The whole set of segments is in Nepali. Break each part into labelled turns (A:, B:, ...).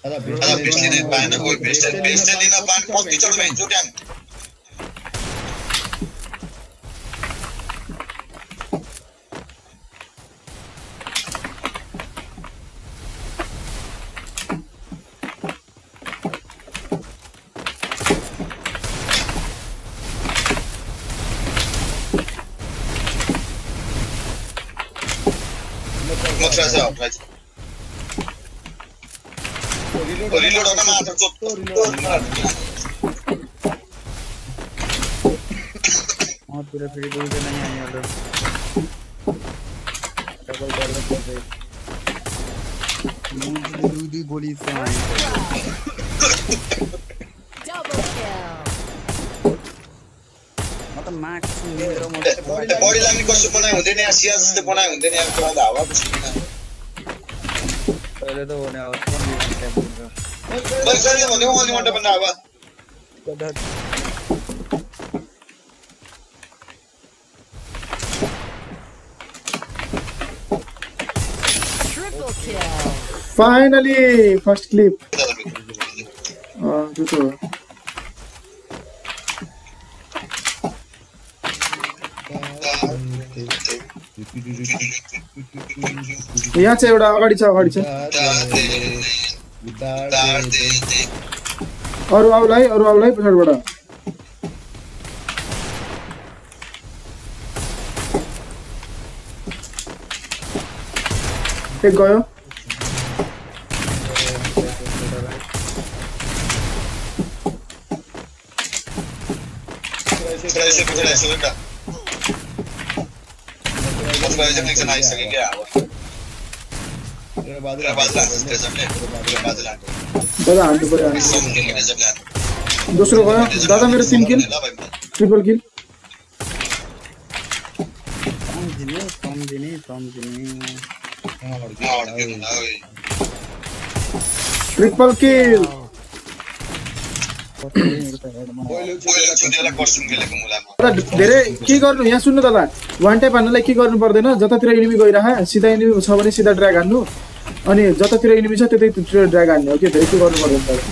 A: अदा पिस्टल पाएन कोही पिस्टल लिन पाएन कति चढ भए जुट्याङ रिलोड होना मात्र चोप
B: और पूरा फ्री दूर से नहीं आए ये लोग डबल डबल कर रहे दूधी गोली से
C: Double kill.
B: मतलब मैक्स मेरो
A: बॉडी लाग्ने कस्तो बनाइ हुँदैन यार सिया जस्तो बनाइ हुँदैन यार त्यो त हावा बस्दैन
B: पहले तो होने आउट कौन भी बनता है
A: बस गरे भने ओन्ली वान बन्दा हावा
C: Triple kill.
D: Finally, first clip. Itu. यहाँ चाहिँ एउटा अगाडि छ अरु आउलाई पछाडबाट एक गयो दादा हान्नु पर्यो दोस्रो गयो दादा मेरो 3 किल ट्रिपल किल ट्रिपल किल धेरै के गर्नु यहाँ सुन्नु दादा वान टाइप हान्नलाई के गर्नु पर्दैन जतातिर एनिमी गइराहा सिधा एनिमी छ भने सिधा ड्र्याग हान्नु अनि जतातिर एनिमी छ त्यतैतिर ड्र्याग हान्ने हो के धेरै के गर्नु पर्दैन दादा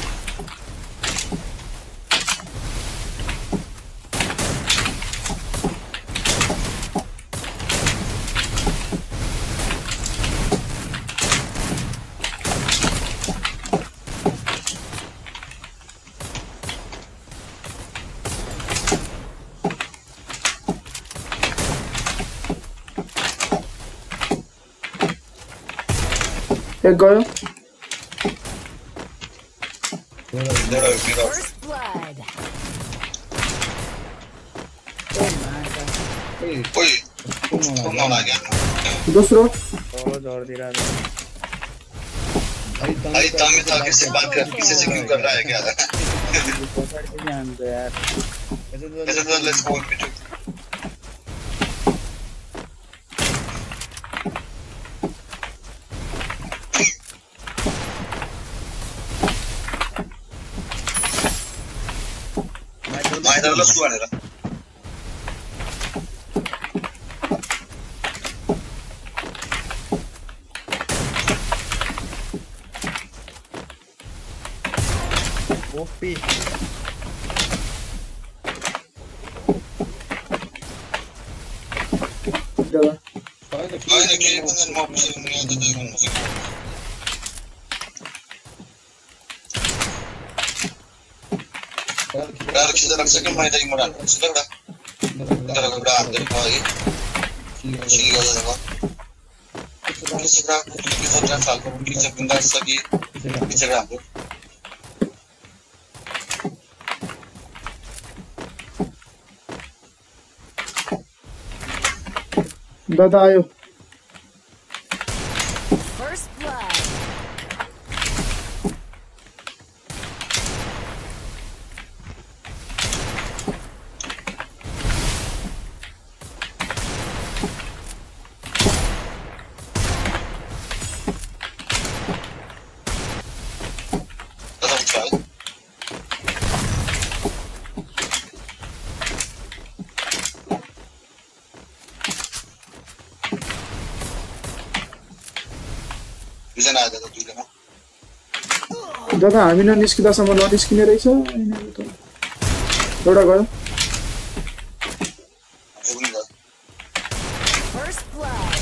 D: एक गयो
C: First blood.
D: दोस्रो
B: और जोर दे रहा है
A: भाई तामी था किससे बात कर किसी से क्यों कर रहा है क्या
B: पकड़ के जान दो यार
A: ऐसे तो लेट्स गो पिटू माइदरला सुवानेर
B: ओपी
D: दादा
A: होइन के भन्छ म पुछ्छु Claro que se te saque más de moral. Se te da grande, aí. Chega lá. Que se dá, que só tem falta, que se pintar isso aqui, que se dá.
D: दादा आयो
C: First blood.
A: Bisa nada, tudo, né?
D: दादा हामी ननिस्किँदासम्म ननिस्किने रहेछ यिनीहरू त एउटा गयो
C: First blood.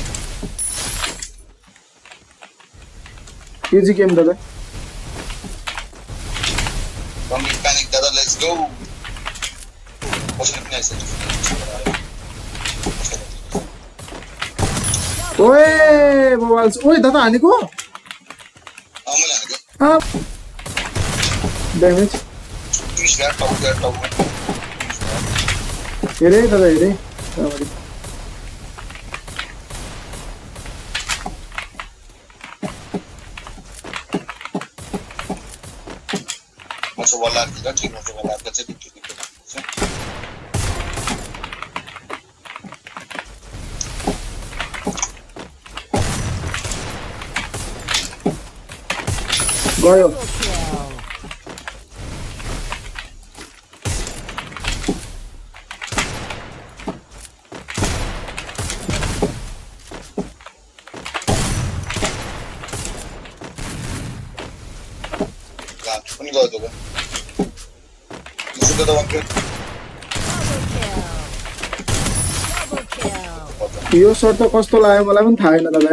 D: इजी गेम दादा
A: Don't be panic, Dada. Let's go.
D: ओए बवाल ओए दादा हानेको ड्यामेज हेरे दादा हेरे गयो
C: Triple kill. Double kill. Double kill.
D: यो सर्ट त कस्तो लाग्यो मलाई पनि थाहा छैन दादा